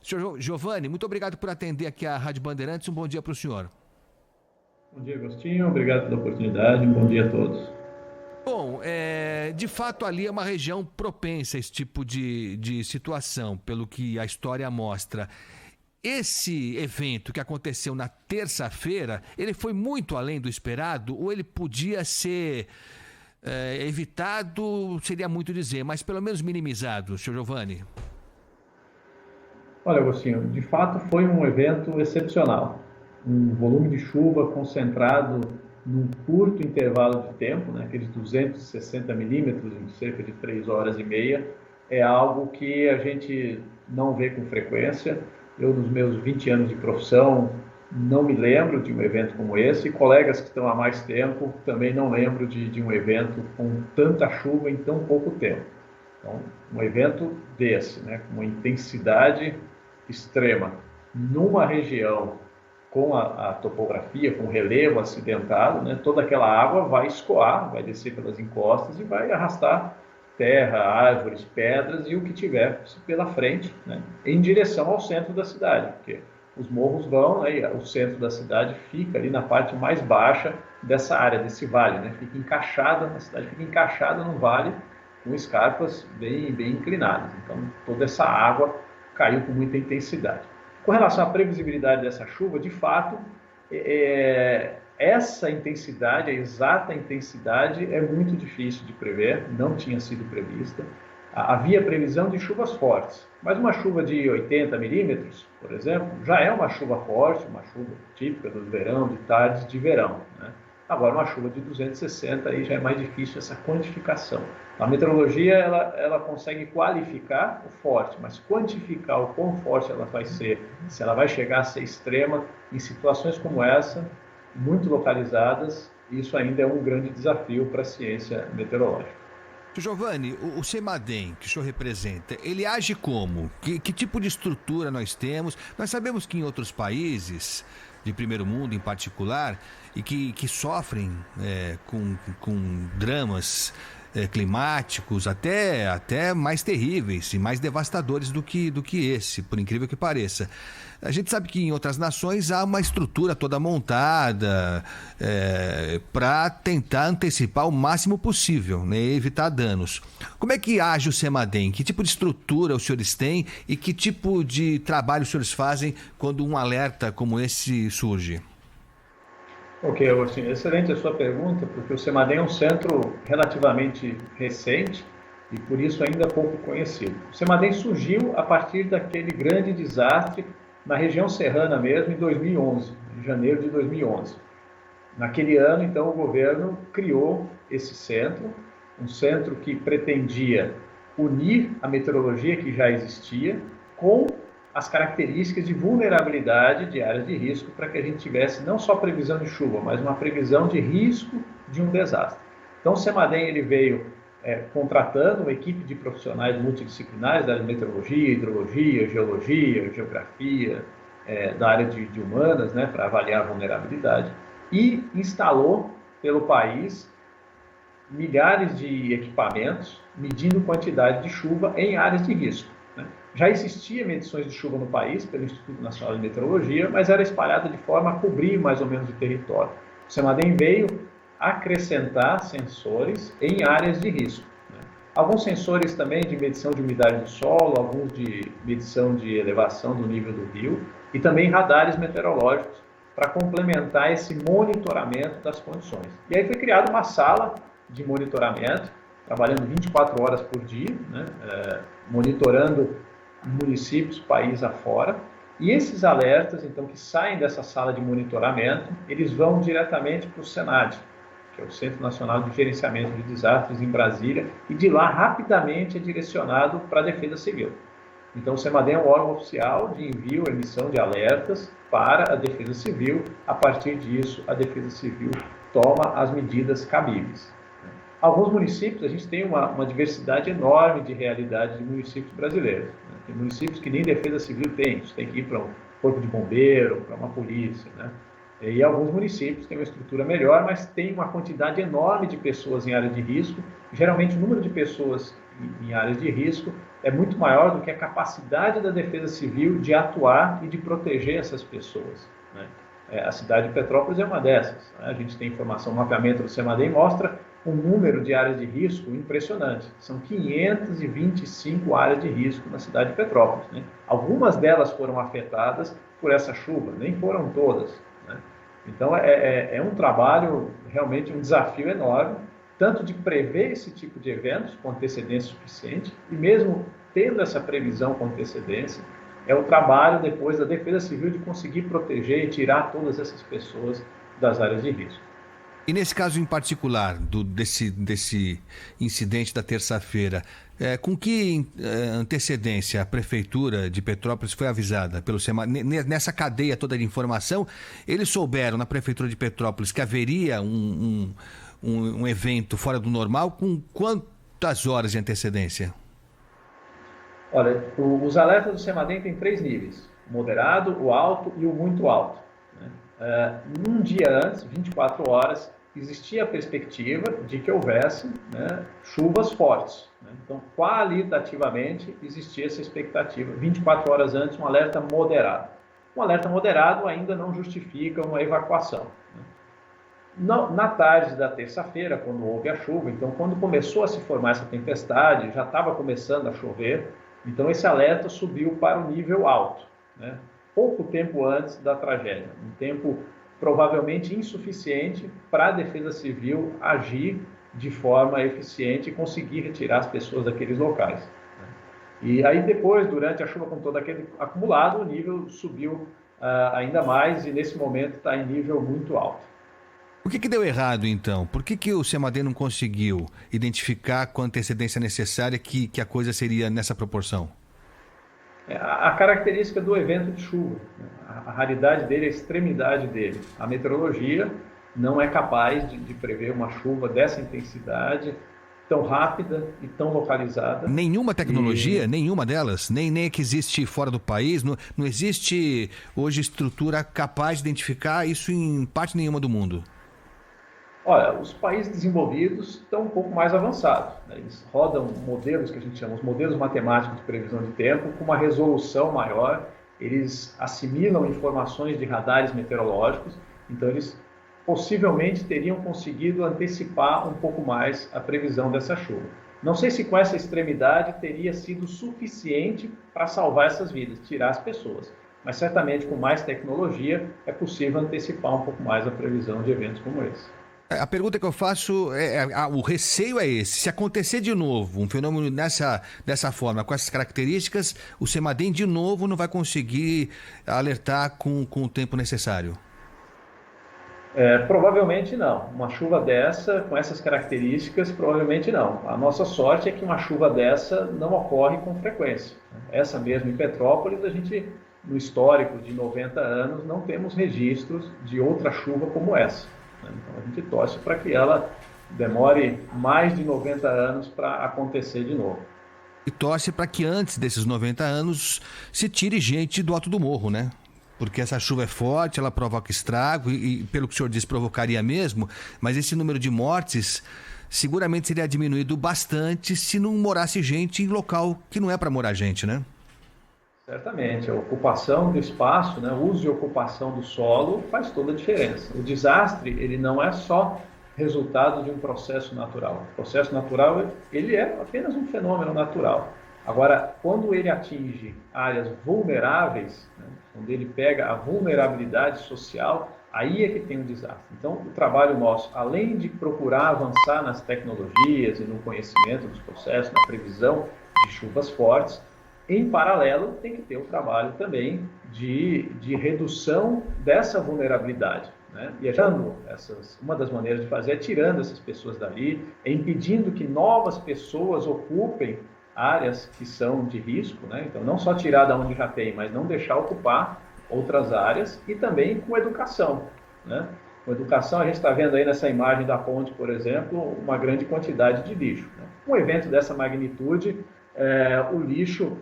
Senhor Giovanni, muito obrigado por atender aqui a Rádio Bandeirantes. Um bom dia para o senhor. Bom dia, Agostinho. Obrigado pela oportunidade. Um bom dia a todos. Bom, de fato ali é uma região propensa a esse tipo de situação, pelo que a história mostra. Esse evento que aconteceu na terça-feira, ele foi muito além do esperado ou ele podia ser evitado, seria muito dizer, mas pelo menos minimizado, senhor Giovanni? Olha, Agostinho, de fato foi um evento excepcional. Um volume de chuva concentrado num curto intervalo de tempo, né, aqueles 260 milímetros em cerca de 3 horas e meia, é algo que a gente não vê com frequência. Eu, nos meus 20 anos de profissão, não me lembro de um evento como esse. Colegas que estão há mais tempo também não lembro de um evento com tanta chuva em tão pouco tempo. Então, um evento desse, né, com uma intensidade extrema, numa região com a topografia, com relevo acidentado, né, toda aquela água vai escoar, vai descer pelas encostas e vai arrastar terra, árvores, pedras e o que tiver pela frente, né, em direção ao centro da cidade, porque os morros vão, né, o centro da cidade fica ali na parte mais baixa dessa área, desse vale, né, fica encaixada, a cidade fica encaixada no vale com escarpas bem inclinadas. Então, toda essa água caiu com muita intensidade. Com relação à previsibilidade dessa chuva, de fato, essa intensidade, a exata intensidade, é muito difícil de prever, não tinha sido prevista. Havia previsão de chuvas fortes, mas uma chuva de 80 milímetros, por exemplo, já é uma chuva forte, uma chuva típica do verão, de tardes de verão, né? Agora, uma chuva de 260 aí já é mais difícil essa quantificação. A meteorologia ela consegue qualificar o forte, mas quantificar o quão forte ela vai ser, se ela vai chegar a ser extrema, em situações como essa, muito localizadas, isso ainda é um grande desafio para a ciência meteorológica. Giovanni, o CEMADEM, que o senhor representa, ele age como? Que tipo de estrutura nós temos? Nós sabemos que em outros países, de primeiro mundo em particular, e que sofrem com dramas climáticos até mais terríveis e mais devastadores do que esse, por incrível que pareça. A gente sabe que em outras nações há uma estrutura toda montada para tentar antecipar o máximo possível, né, e evitar danos. Como é que age o CEMADEM? Que tipo de estrutura os senhores têm e que tipo de trabalho os senhores fazem quando um alerta como esse surge? Ok, Agostinho, excelente a sua pergunta, porque o CEMADEM é um centro relativamente recente e por isso ainda pouco conhecido. O CEMADEM surgiu a partir daquele grande desastre na região serrana mesmo, em 2011, em janeiro de 2011. Naquele ano, então, o governo criou esse centro, um centro que pretendia unir a meteorologia que já existia com as características de vulnerabilidade de áreas de risco para que a gente tivesse não só previsão de chuva, mas uma previsão de risco de um desastre. Então, o CEMADEM ele veio contratando uma equipe de profissionais multidisciplinares da área de meteorologia, hidrologia, geologia, geografia, da área de humanas, né, para avaliar a vulnerabilidade, e instalou pelo país milhares de equipamentos medindo quantidade de chuva em áreas de risco, né? Já existia medições de chuva no país pelo Instituto Nacional de Meteorologia, mas era espalhada de forma a cobrir mais ou menos o território. O CEMADEM veio acrescentar sensores em áreas de risco, né? Alguns sensores também de medição de umidade do solo, alguns de medição de elevação do nível do rio e também radares meteorológicos para complementar esse monitoramento das condições. E aí foi criada uma sala de monitoramento, trabalhando 24 horas por dia, né, monitorando municípios, país afora. E esses alertas, então, que saem dessa sala de monitoramento, eles vão diretamente para o SENADE, que é o Centro Nacional de Gerenciamento de Desastres em Brasília, e de lá rapidamente é direcionado para a Defesa Civil. Então, o CEMADEM é um órgão oficial de envio e emissão de alertas para a Defesa Civil. A partir disso, a Defesa Civil toma as medidas cabíveis. Alguns municípios, a gente tem uma diversidade enorme de realidades de municípios brasileiros, né? Tem municípios que nem Defesa Civil tem, você tem que ir para um corpo de bombeiro, para uma polícia, né? E alguns municípios têm uma estrutura melhor, mas tem uma quantidade enorme de pessoas em área de risco. Geralmente, o número de pessoas em áreas de risco é muito maior do que a capacidade da Defesa Civil de atuar e de proteger essas pessoas, né? A cidade de Petrópolis é uma dessas, né? A gente tem informação, o mapeamento do CEMADEM mostra um número de áreas de risco impressionante. São 525 áreas de risco na cidade de Petrópolis, né? Algumas delas foram afetadas por essa chuva, nem foram todas, né? Então, é um trabalho, realmente um desafio enorme, tanto de prever esse tipo de eventos com antecedência suficiente, e mesmo tendo essa previsão com antecedência, é o trabalho depois da Defesa Civil de conseguir proteger e tirar todas essas pessoas das áreas de risco. E nesse caso em particular, desse incidente da terça-feira, com que antecedência a Prefeitura de Petrópolis foi avisada pelo SEMADEM? Nessa cadeia toda de informação, eles souberam na Prefeitura de Petrópolis que haveria um evento fora do normal com quantas horas de antecedência? Olha, os alertas do CEMADEM têm 3 níveis: o moderado, o alto e o muito alto, né? Um dia antes, 24 horas, existia a perspectiva de que houvesse, né, chuvas fortes, né? Então, qualitativamente, existia essa expectativa. 24 horas antes, um alerta moderado. Um alerta moderado ainda não justifica uma evacuação, né? Na tarde da terça-feira, quando houve a chuva, então, quando começou a se formar essa tempestade, já estava começando a chover, então esse alerta subiu para o nível alto, né? Pouco tempo antes da tragédia, um tempo provavelmente insuficiente para a Defesa Civil agir de forma eficiente e conseguir retirar as pessoas daqueles locais, né? E aí depois, durante a chuva com todo aquele acumulado, o nível subiu ainda mais e nesse momento está em nível muito alto. O que deu errado, então? Por que o CEMADEM não conseguiu identificar com a antecedência necessária que a coisa seria nessa proporção? A característica do evento de chuva, né? A raridade dele, a extremidade dele. A meteorologia não é capaz de prever uma chuva dessa intensidade, tão rápida e tão localizada. Nenhuma tecnologia, nenhuma delas, nem que existe fora do país, não existe hoje estrutura capaz de identificar isso em parte nenhuma do mundo. Olha, os países desenvolvidos estão um pouco mais avançados, né? Eles rodam modelos que a gente chama os modelos matemáticos de previsão de tempo com uma resolução maior, eles assimilam informações de radares meteorológicos, então eles possivelmente teriam conseguido antecipar um pouco mais a previsão dessa chuva. Não sei se com essa extremidade teria sido suficiente para salvar essas vidas, tirar as pessoas, mas certamente com mais tecnologia é possível antecipar um pouco mais a previsão de eventos como esse. A pergunta que eu faço o receio é esse: se acontecer de novo um fenômeno dessa forma, com essas características, o CEMADEM de novo não vai conseguir alertar com o tempo necessário? Provavelmente não. Uma chuva dessa, com essas características, provavelmente não. A nossa sorte é que uma chuva dessa não ocorre com frequência. Essa mesmo em Petrópolis, a gente, no histórico de 90 anos, não temos registros de outra chuva como essa. Então a gente torce para que ela demore mais de 90 anos para acontecer de novo. E torce para que antes desses 90 anos se tire gente do alto do morro, né? Porque essa chuva é forte, ela provoca estrago e pelo que o senhor disse, provocaria mesmo, mas esse número de mortes seguramente seria diminuído bastante se não morasse gente em local que não é para morar gente, né? Certamente, a ocupação do espaço, né, o uso e ocupação do solo faz toda a diferença. O desastre, ele não é só resultado de um processo natural. O processo natural, ele é apenas um fenômeno natural. Agora, quando ele atinge áreas vulneráveis, né, quando ele pega a vulnerabilidade social, aí é que tem um desastre. Então, o trabalho nosso, além de procurar avançar nas tecnologias e no conhecimento dos processos, na previsão de chuvas fortes, em paralelo, tem que ter o trabalho também de redução dessa vulnerabilidade, né? E uma das maneiras de fazer é tirando essas pessoas dali, impedindo que novas pessoas ocupem áreas que são de risco, né? Então, não só tirar da onde já tem, mas não deixar ocupar outras áreas, e também com educação, né? Com educação, a gente está vendo aí nessa imagem da ponte, por exemplo, uma grande quantidade de lixo, né? Um evento dessa magnitude, o lixo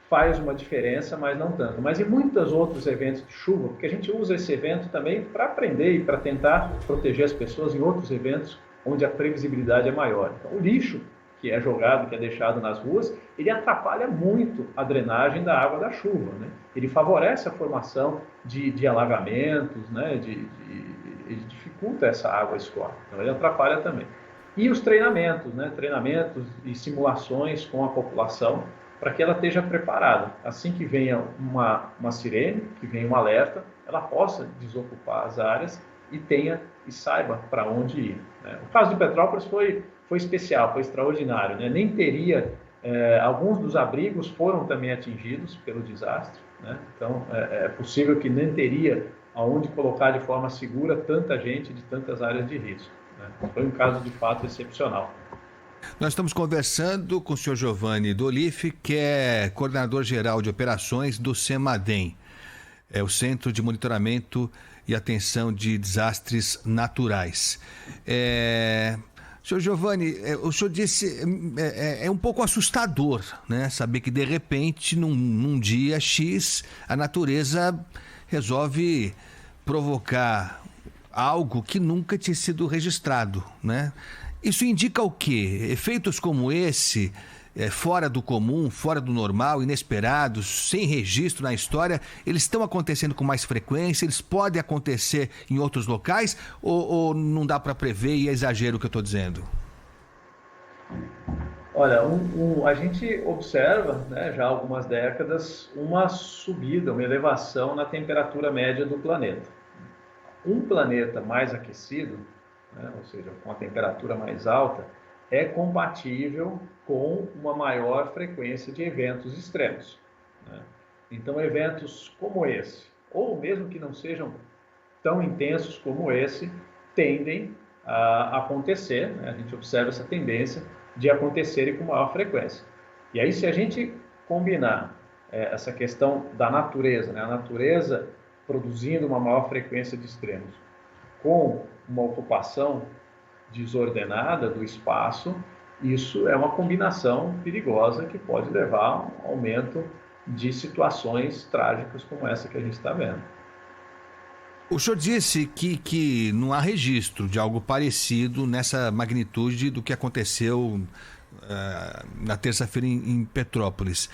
faz uma diferença, mas não tanto. Mas em muitos outros eventos de chuva, porque a gente usa esse evento também para aprender e para tentar proteger as pessoas em outros eventos onde a previsibilidade é maior. Então, o lixo que é jogado, que é deixado nas ruas, ele atrapalha muito a drenagem da água da chuva, né? Ele favorece a formação de alagamentos, né? Ele dificulta essa água escoar, então ele atrapalha também. E os treinamentos, né? Treinamentos e simulações com a população, para que ela esteja preparada. Assim que venha uma sirene, que venha um alerta, ela possa desocupar as áreas e saiba para onde ir, né? O caso de Petrópolis foi especial, foi extraordinário, né? Nem teria, alguns dos abrigos foram também atingidos pelo desastre, né? Então é possível que nem teria aonde colocar de forma segura tanta gente de tantas áreas de risco, né? Foi um caso de fato excepcional. Nós estamos conversando com o senhor Giovanni Dolife, que é coordenador geral de operações do CEMADEM, é o Centro de Monitoramento e Atenção de Desastres Naturais. Senhor Giovanni, o senhor disse, é um pouco assustador, né? Saber que de repente, num dia X, a natureza resolve provocar algo que nunca tinha sido registrado, né? Isso indica o quê? Efeitos como esse, fora do comum, fora do normal, inesperados, sem registro na história, eles estão acontecendo com mais frequência? Eles podem acontecer em outros locais? Ou não dá para prever e é exagero o que eu estou dizendo? Olha, a gente observa, né, já há algumas décadas, uma subida, uma elevação na temperatura média do planeta. Um planeta mais aquecido, né, ou seja, com a temperatura mais alta, é compatível com uma maior frequência de eventos extremos, né? Então, eventos como esse, ou mesmo que não sejam tão intensos como esse, tendem a acontecer, né? A gente observa essa tendência de acontecerem com maior frequência. E aí, se a gente combinar essa questão da natureza, né? A natureza produzindo uma maior frequência de extremos, com uma ocupação desordenada do espaço, isso é uma combinação perigosa que pode levar a um aumento de situações trágicas como essa que a gente está vendo. O senhor disse que não há registro de algo parecido nessa magnitude do que aconteceu na terça-feira em Petrópolis.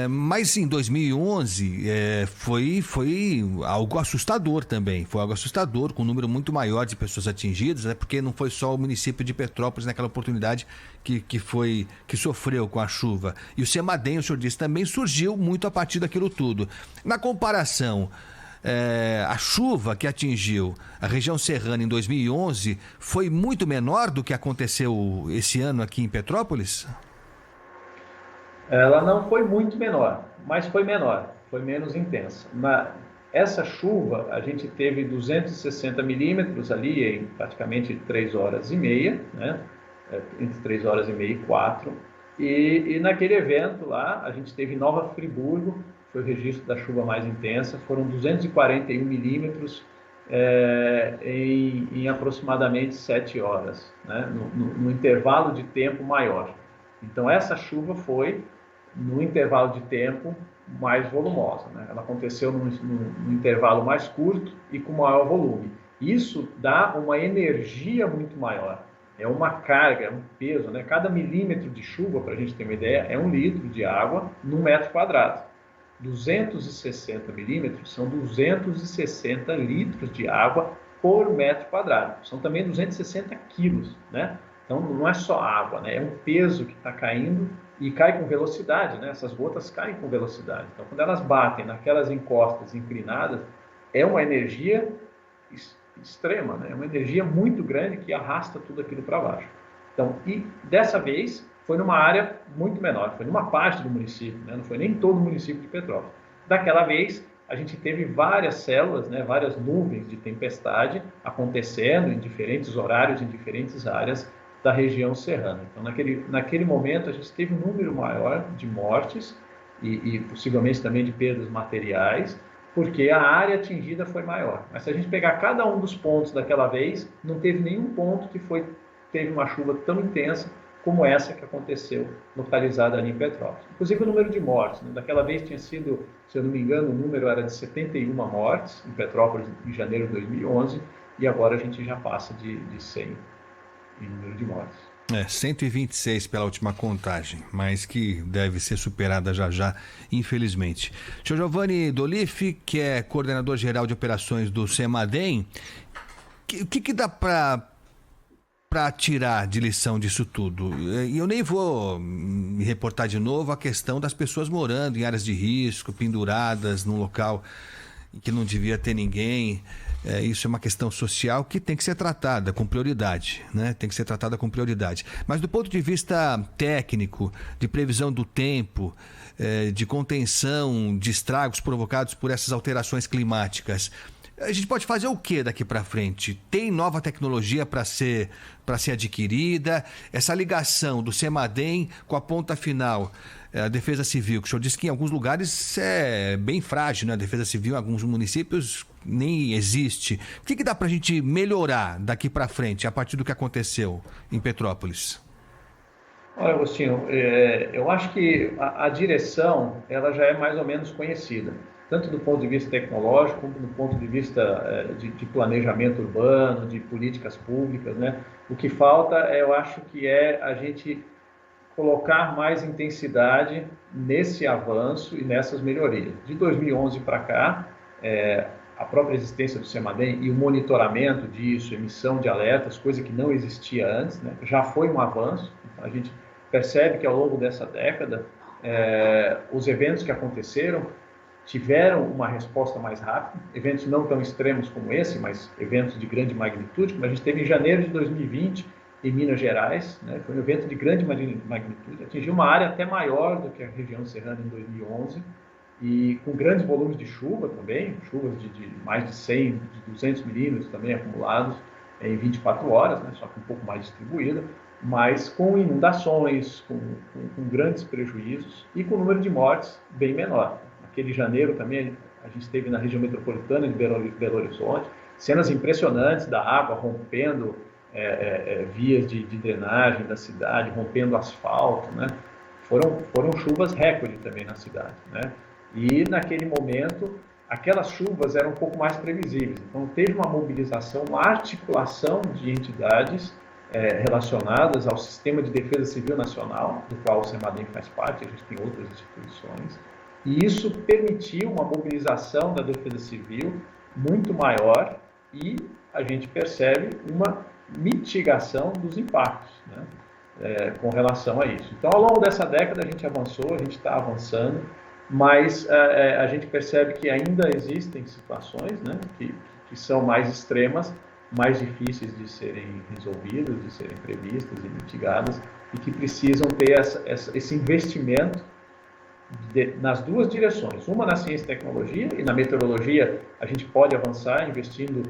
Mas em 2011 foi algo assustador também. Foi algo assustador, com um número muito maior de pessoas atingidas, né? Porque não foi só o município de Petrópolis naquela oportunidade que sofreu com a chuva. E o CEMADEM, o senhor disse, também surgiu muito a partir daquilo tudo. Na comparação, a chuva que atingiu a região serrana em 2011 foi muito menor do que aconteceu esse ano aqui em Petrópolis? Ela não foi muito menor, mas foi menor, foi menos intensa. Essa chuva, a gente teve 260 milímetros ali em praticamente 3 horas e meia, né? Entre 3 horas e meia e 4. E naquele evento lá, a gente teve Nova Friburgo, foi o registro da chuva mais intensa, foram 241 milímetros em aproximadamente 7 horas, né? No intervalo de tempo maior. Então, essa chuva foi no intervalo de tempo mais volumosa, né? Ela aconteceu num intervalo mais curto e com maior volume. Isso dá uma energia muito maior, é uma carga, é um peso, né? Cada milímetro de chuva, para a gente ter uma ideia, é 1 litro de água num metro quadrado. 260 milímetros são 260 litros de água por metro quadrado. São também 260 quilos, né? Então, não é só água, né? É um peso que está caindo e cai com velocidade, né? Essas gotas caem com velocidade. Então, quando elas batem naquelas encostas inclinadas, é uma energia extrema, né? É uma energia muito grande que arrasta tudo aquilo para baixo. Então, e dessa vez foi numa área muito menor, foi numa parte do município, né? Não foi nem todo o município de Petrópolis. Daquela vez, a gente teve várias células, né? Várias nuvens de tempestade acontecendo em diferentes horários, em diferentes áreas da região serrana. Então, naquele momento, a gente teve um número maior de mortes e possivelmente também de perdas materiais, porque a área atingida foi maior. Mas se a gente pegar cada um dos pontos daquela vez, não teve nenhum ponto que teve uma chuva tão intensa como essa que aconteceu localizada ali em Petrópolis. Inclusive o número de mortes, né? Daquela vez tinha sido, se eu não me engano, o número era de 71 mortes em Petrópolis em janeiro de 2011, e agora a gente já passa de 100 em número de mortes. É, 126 pela última contagem, mas que deve ser superada já já, infelizmente. Senhor Giovanni Dolif, que é coordenador geral de operações do Semadem, o que dá para tirar de lição disso tudo? E eu nem vou me reportar de novo a questão das pessoas morando em áreas de risco, penduradas num local em que não devia ter ninguém. Isso é uma questão social que tem que ser tratada com prioridade, né? Tem que ser tratada com prioridade. Mas do ponto de vista técnico, de previsão do tempo, de contenção de estragos provocados por essas alterações climáticas, a gente pode fazer o que daqui para frente? Tem nova tecnologia para ser adquirida? Essa ligação do Semadem com a ponta final, a Defesa Civil, que o senhor disse que em alguns lugares é bem frágil, né? A Defesa Civil em alguns municípios nem existe. O que dá para a gente melhorar daqui para frente, a partir do que aconteceu em Petrópolis? Olha, Agostinho, eu acho que a direção ela já é mais ou menos conhecida, tanto do ponto de vista tecnológico, como do ponto de vista de planejamento urbano, de políticas públicas, né? O que falta, eu acho que é a gente colocar mais intensidade nesse avanço e nessas melhorias. De 2011 para cá, a própria existência do Semadem e o monitoramento disso, emissão de alertas, coisa que não existia antes, né? Já foi um avanço. Então, a gente percebe que ao longo dessa década, os eventos que aconteceram tiveram uma resposta mais rápida, eventos não tão extremos como esse, mas eventos de grande magnitude, como a gente teve em janeiro de 2020, em Minas Gerais, né? Foi um evento de grande magnitude, atingiu uma área até maior do que a região serrana em 2011, e com grandes volumes de chuva também, chuvas de mais de 100, de 200 milímetros também acumulados em 24 horas, né? Só que um pouco mais distribuída, mas com inundações, com grandes prejuízos e com o número de mortes bem menor. Naquele janeiro também a gente esteve na região metropolitana de Belo Horizonte, cenas impressionantes da água rompendo vias de drenagem da cidade, rompendo asfalto, né? Foram chuvas recorde também na cidade, né? E naquele momento aquelas chuvas eram um pouco mais previsíveis, então teve uma mobilização, uma articulação de entidades relacionadas ao Sistema de Defesa Civil Nacional, do qual o Semadem faz parte, a gente tem outras instituições, e isso permitiu uma mobilização da Defesa Civil muito maior e a gente percebe uma mitigação dos impactos, né, com relação a isso. Então, ao longo dessa década, a gente avançou, a gente está avançando, mas a gente percebe que ainda existem situações, né, que são mais extremas, mais difíceis de serem resolvidas, de serem previstas e mitigadas, e que precisam ter esse investimento nas duas direções, uma na ciência e tecnologia, e na meteorologia a gente pode avançar investindo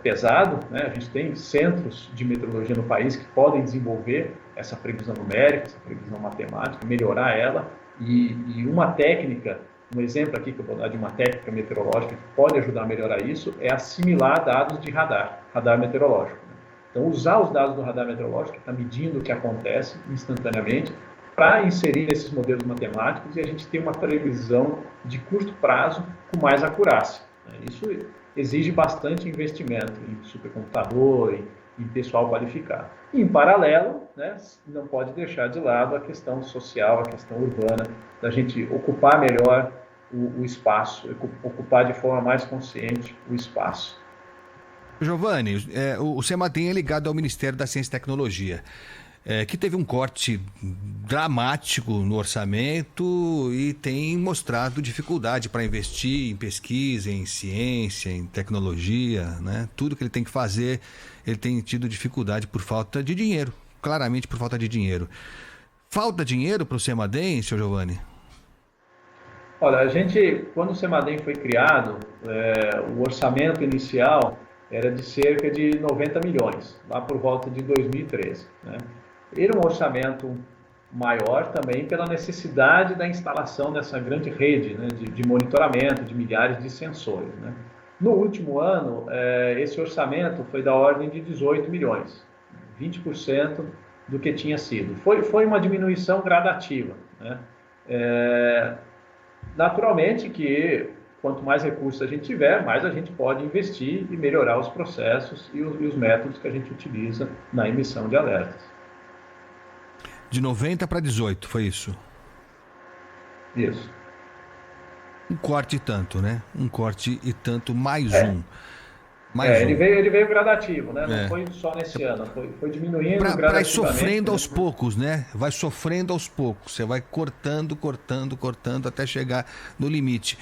pesado, né? A gente tem centros de meteorologia no país que podem desenvolver essa previsão numérica, essa previsão matemática, melhorar ela, e uma técnica, um exemplo aqui que eu vou dar de uma técnica meteorológica que pode ajudar a melhorar isso, é assimilar dados de radar meteorológico, né? Então, usar os dados do radar meteorológico, que está medindo o que acontece instantaneamente, para inserir nesses modelos matemáticos e a gente ter uma previsão de curto prazo com mais acurácia, né? Isso exige bastante investimento em supercomputador, em pessoal qualificado. E, em paralelo, né, não pode deixar de lado a questão social, a questão urbana, da gente ocupar melhor o espaço, ocupar de forma mais consciente o espaço. Giovanni, o Semadem é ligado ao Ministério da Ciência e Tecnologia, que teve um corte dramático no orçamento e tem mostrado dificuldade para investir em pesquisa, em ciência, em tecnologia, né? Tudo que ele tem que fazer, ele tem tido dificuldade por falta de dinheiro, claramente por falta de dinheiro. Falta dinheiro para o Semadem, senhor Giovanni? Olha, quando o Semadem foi criado, o orçamento inicial era de cerca de 90 milhões, lá por volta de 2013, né? Era um orçamento maior também pela necessidade da instalação dessa grande rede, né, de monitoramento de milhares de sensores, né? No último ano, esse orçamento foi da ordem de 18 milhões, 20% do que tinha sido. Foi uma diminuição gradativa, né? Naturalmente que quanto mais recursos a gente tiver, mais a gente pode investir e melhorar os processos e os métodos que a gente utiliza na emissão de alertas. De 90 para 18, foi isso? Isso. Um corte e tanto, né? Um corte e tanto, mais um. Ele veio gradativo, né? Não É. foi só nesse ano, foi diminuindo Para ir gradativamente. sofrendo aos poucos, né? Vai sofrendo aos poucos. Você vai cortando até chegar no limite.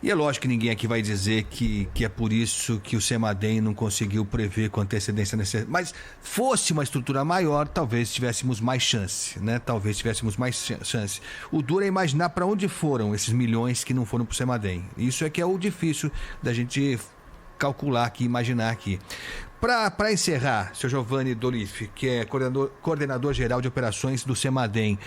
E é lógico que ninguém aqui vai dizer que é por isso que o Semadem não conseguiu prever com antecedência necessária. Mas fosse uma estrutura maior, talvez tivéssemos mais chance, né? Talvez tivéssemos mais chance. O duro é imaginar para onde foram esses milhões que não foram para o Semadem. Isso é que é o difícil da gente calcular aqui, imaginar aqui. Para encerrar, seu Giovanni Dolife, que é coordenador geral de operações do Semadem,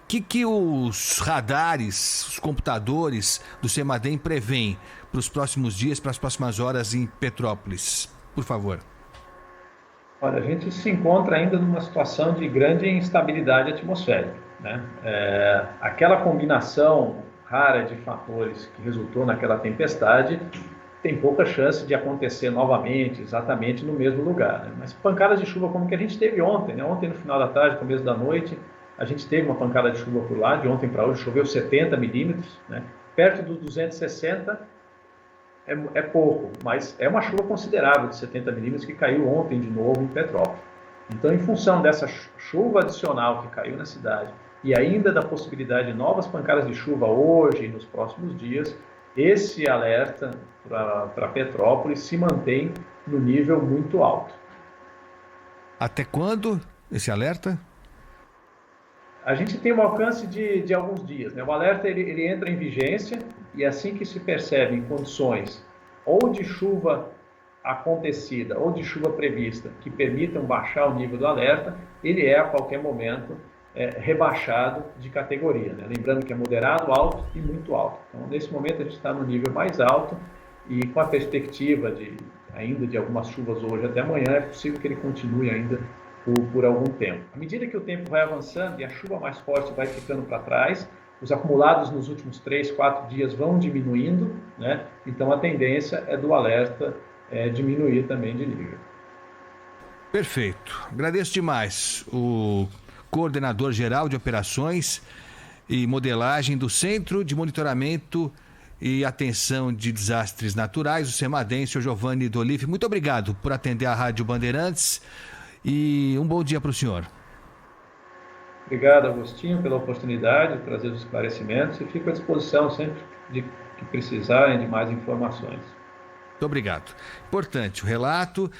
que os radares, os computadores do Semadem prevêem para os próximos dias, para as próximas horas em Petrópolis? Por favor. Olha, a gente se encontra ainda numa situação de grande instabilidade atmosférica, né? Aquela combinação rara de fatores que resultou naquela tempestade tem pouca chance de acontecer novamente, exatamente no mesmo lugar, né? Mas pancadas de chuva como que a gente teve ontem, né? Ontem no final da tarde, começo da noite, a gente teve uma pancada de chuva por lá, de ontem para hoje choveu 70 milímetros, né? Perto dos 260 é pouco, mas é uma chuva considerável de 70 milímetros que caiu ontem de novo em Petrópolis. Então, em função dessa chuva adicional que caiu na cidade e ainda da possibilidade de novas pancadas de chuva hoje e nos próximos dias, esse alerta para Petrópolis se mantém no nível muito alto. Até quando esse alerta? A gente tem um alcance de alguns dias, né? O alerta ele entra em vigência e assim que se percebem condições ou de chuva acontecida ou de chuva prevista que permitam baixar o nível do alerta, ele é a qualquer momento rebaixado de categoria, né? Lembrando que é moderado, alto e muito alto. Então, nesse momento a gente está no nível mais alto e com a perspectiva ainda de algumas chuvas hoje até amanhã, é possível que ele continue ainda por algum tempo. À medida que o tempo vai avançando e a chuva mais forte vai ficando para trás, os acumulados nos últimos 3, 4 dias vão diminuindo, né? Então a tendência é do alerta diminuir também de nível. Perfeito. Agradeço demais o coordenador geral de operações e modelagem do Centro de Monitoramento e Atenção de Desastres Naturais, o Semadem, o Giovanni Dolife. Muito obrigado por atender a Rádio Bandeirantes e um bom dia para o senhor. Obrigado, Agostinho, pela oportunidade de trazer os esclarecimentos e fico à disposição sempre de que precisarem de mais informações. Muito obrigado. Importante o relato.